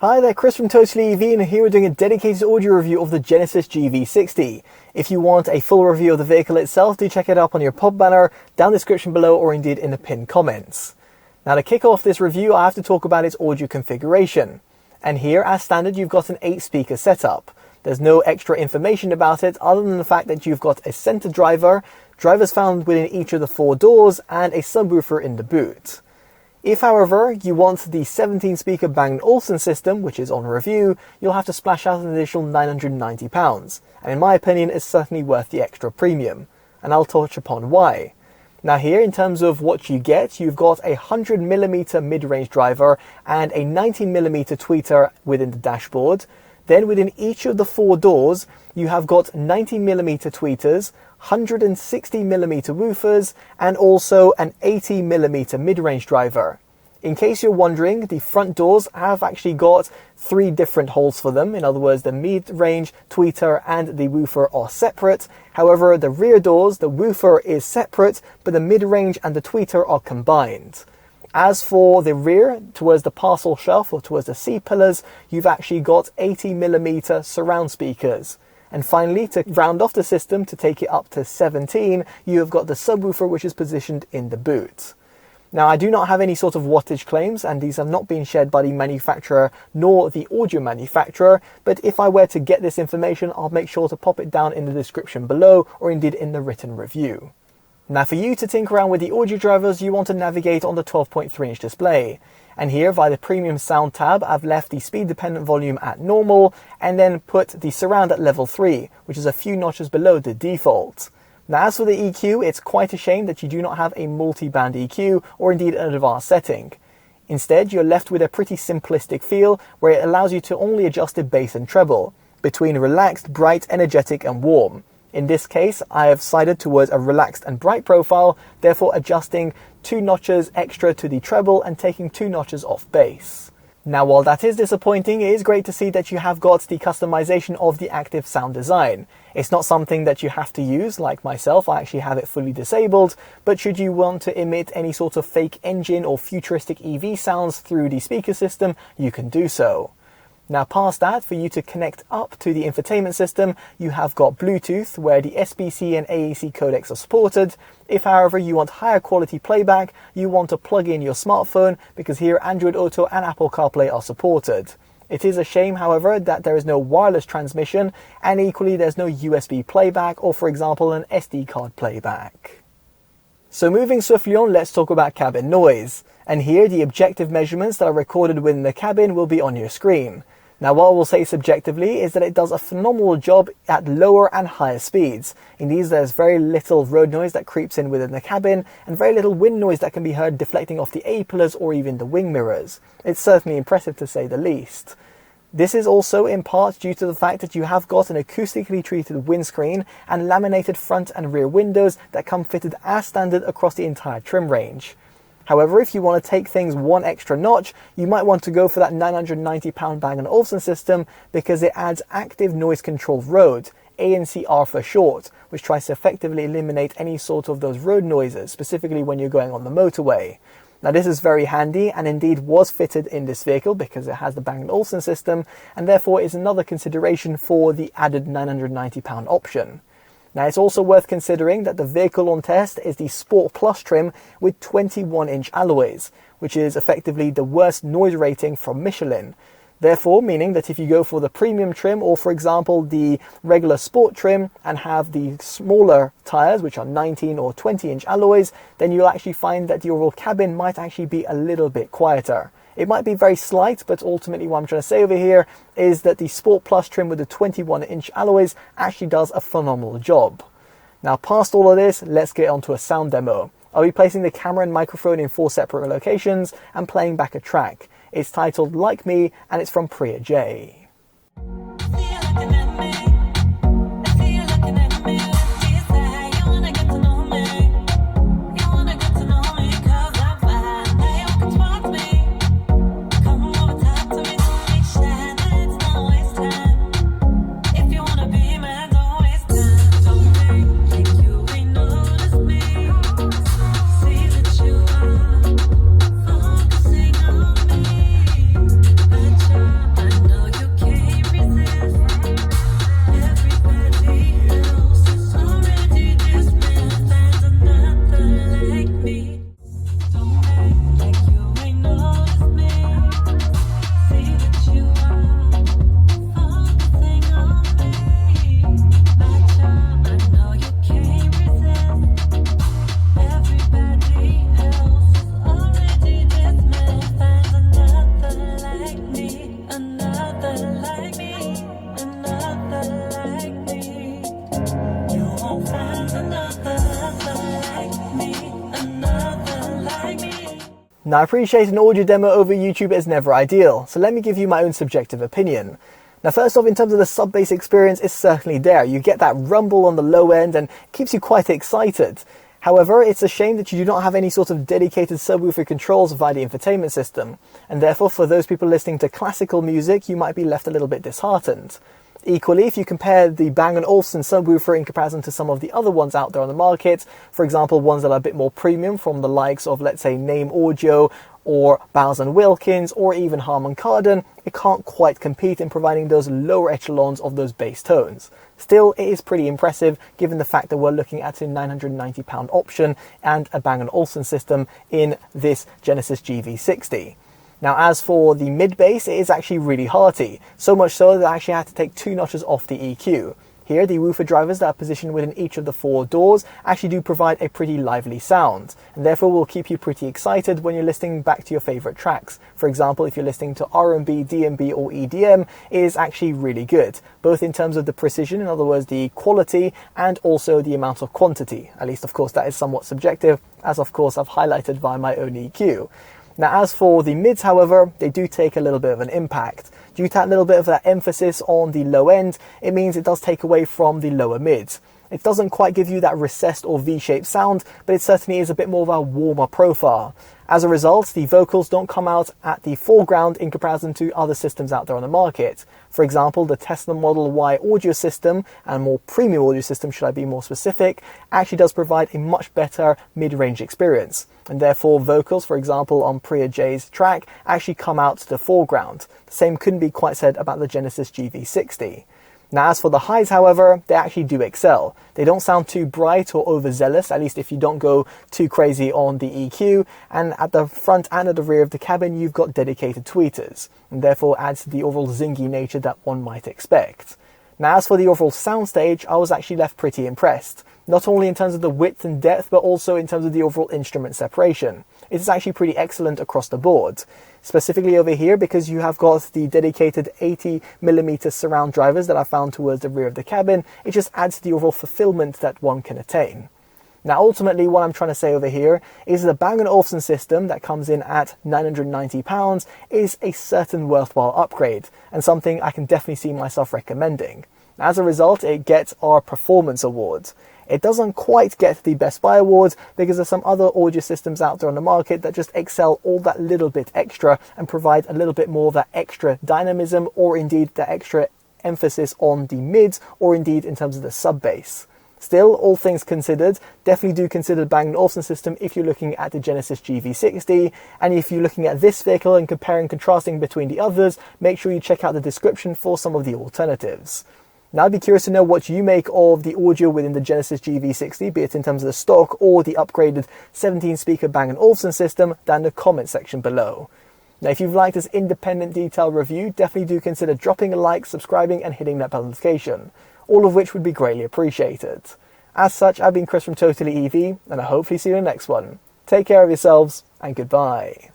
Hi there, Chris from TotallyEV, and here we're doing a dedicated audio review of the Genesis GV60. If you want a full review of the vehicle itself, do check it out on your pop banner, down the description below, or indeed in the pinned comments. Now to kick off this review, I have to talk about its audio configuration. And here, as standard, you've got an 8-speaker setup. There's no extra information about it other than the fact that you've got a center driver, drivers found within each of the 4 doors, and a subwoofer in the boot. If, however, you want the 17-speaker Bang Olufsen system, which is on review, you'll have to splash out an additional £990. And in my opinion, it's certainly worth the extra premium. And I'll touch upon why. Now here, in terms of what you get, you've got a 100mm mid-range driver and a 19mm tweeter within the dashboard. Then within each of the 4 doors, you have got 90mm tweeters, 160mm woofers, and also an 80mm mid-range driver. In case you're wondering, the front doors have actually got 3 different holes for them. In other words, the mid-range, tweeter, and the woofer are separate. However, the rear doors, the woofer is separate, but the mid-range and the tweeter are combined. As for the rear, towards the parcel shelf or towards the C-pillars, you've actually got 80mm surround speakers. And finally, to round off the system, to take it up to 17, you have got the subwoofer, which is positioned in the boot. Now, I do not have any sort of wattage claims, and these have not been shared by the manufacturer nor the audio manufacturer, but if I were to get this information, I'll make sure to pop it down in the description below, or indeed in the written review. Now, for you to tinker around with the audio drivers, you want to navigate on the 12.3-inch display. And here, via the premium sound tab, I've left the speed-dependent volume at normal, and then put the surround at level 3, which is a few notches below the default. Now, as for the EQ, it's quite a shame that you do not have a multi-band EQ, or indeed an advanced setting. Instead, you're left with a pretty simplistic feel, where it allows you to only adjust the bass and treble, between relaxed, bright, energetic, and warm. In this case, I have sided towards a relaxed and bright profile, therefore adjusting 2 notches extra to the treble and taking 2 notches off bass. Now, while that is disappointing, it is great to see that you have got the customization of the active sound design. It's not something that you have to use, like myself, I actually have it fully disabled, but should you want to emit any sort of fake engine or futuristic EV sounds through the speaker system, you can do so. Now, past that, for you to connect up to the infotainment system, you have got Bluetooth, where the SBC and AAC codecs are supported. If, however, you want higher quality playback, you want to plug in your smartphone, because here Android Auto and Apple CarPlay are supported. It is a shame, however, that there is no wireless transmission, and equally there's no USB playback or, for example, an SD card playback. So moving swiftly on, let's talk about cabin noise. And here, the objective measurements that are recorded within the cabin will be on your screen. Now, what I will say subjectively is that it does a phenomenal job at lower and higher speeds. In these, there's very little road noise that creeps in within the cabin, and very little wind noise that can be heard deflecting off the A-pillars or even the wing mirrors. It's certainly impressive to say the least. This is also in part due to the fact that you have got an acoustically treated windscreen and laminated front and rear windows that come fitted as standard across the entire trim range. However, if you want to take things one extra notch, you might want to go for that £990 Bang Olufsen system, because it adds active noise control road, ANCR for short, which tries to effectively eliminate any sort of those road noises, specifically when you're going on the motorway. Now, this is very handy and indeed was fitted in this vehicle because it has the Bang Olufsen system, and therefore is another consideration for the added £990 option. Now, it's also worth considering that the vehicle on test is the Sport Plus trim with 21-inch alloys, which is effectively the worst noise rating from Michelin. Therefore, meaning that if you go for the premium trim or, for example, the regular sport trim and have the smaller tyres, which are 19 or 20-inch alloys, then you'll actually find that your overall cabin might actually be a little bit quieter. It might be very slight, but ultimately what I'm trying to say over here is that the Sport Plus trim with the 21-inch alloys actually does a phenomenal job. Now, past all of this, let's get onto a sound demo. I'll be placing the camera and microphone in 4 separate locations and playing back a track. It's titled Like Me, and it's from Priya J. Now, I appreciate an audio demo over YouTube is never ideal, so let me give you my own subjective opinion. Now, first off, in terms of the sub-bass experience, it's certainly there. You get that rumble on the low end and it keeps you quite excited. However, it's a shame that you do not have any sort of dedicated subwoofer controls via the infotainment system, and therefore for those people listening to classical music, you might be left a little bit disheartened. Equally, if you compare the Bang & Olufsen subwoofer in comparison to some of the other ones out there on the market, for example, ones that are a bit more premium from the likes of, let's say, Name Audio or Bowers & Wilkins or even Harman Kardon, it can't quite compete in providing those lower echelons of those bass tones. Still, it is pretty impressive given the fact that we're looking at a £990 option and a Bang & Olufsen system in this Genesis GV60. Now, as for the mid-bass, it is actually really hearty, so much so that I actually had to take 2 notches off the EQ. Here, the woofer drivers that are positioned within each of the 4 doors actually do provide a pretty lively sound, and therefore will keep you pretty excited when you're listening back to your favorite tracks. For example, if you're listening to R&B, D&B or EDM, it is actually really good, both in terms of the precision, in other words, the quality, and also the amount of quantity. At least, of course, that is somewhat subjective, as of course I've highlighted via my own EQ. Now, as for the mids, however, they do take a little bit of an impact. Due to that little bit of that emphasis on the low end, it means it does take away from the lower mids. It doesn't quite give you that recessed or V-shaped sound, but it certainly is a bit more of a warmer profile. As a result, the vocals don't come out at the foreground in comparison to other systems out there on the market. For example, the Tesla Model Y audio system, and more premium audio system should I be more specific, actually does provide a much better mid-range experience. And therefore vocals, for example, on Priya J's track actually come out to the foreground. The same couldn't be quite said about the Genesis GV60. Now, as for the highs, however, they actually do excel. They don't sound too bright or overzealous, at least if you don't go too crazy on the EQ, and at the front and at the rear of the cabin, you've got dedicated tweeters, and therefore adds to the overall zingy nature that one might expect. Now, as for the overall soundstage, I was actually left pretty impressed. Not only in terms of the width and depth, but also in terms of the overall instrument separation. It is actually pretty excellent across the board. Specifically over here, because you have got the dedicated 80mm surround drivers that are found towards the rear of the cabin, it just adds to the overall fulfillment that one can attain. Now, ultimately, what I'm trying to say over here is the Bang & Olufsen system that comes in at £990 is a certain worthwhile upgrade, and something I can definitely see myself recommending. As a result, it gets our Performance Award. It doesn't quite get the Best Buy Awards because there's some other audio systems out there on the market that just excel all that little bit extra and provide a little bit more of that extra dynamism, or indeed that extra emphasis on the mids, or indeed in terms of the sub-bass. Still, all things considered, definitely do consider the Bang & Olufsen system if you're looking at the Genesis GV60, and if you're looking at this vehicle and comparing and contrasting between the others, make sure you check out the description for some of the alternatives. Now, I'd be curious to know what you make of the audio within the Genesis GV60, be it in terms of the stock or the upgraded 17-speaker Bang & Olufsen system, down in the comment section below. Now, if you've liked this independent detailed review, definitely do consider dropping a like, subscribing and hitting that bell notification, all of which would be greatly appreciated. As such, I've been Chris from TotallyEV, and I'll hopefully see you in the next one. Take care of yourselves, and goodbye.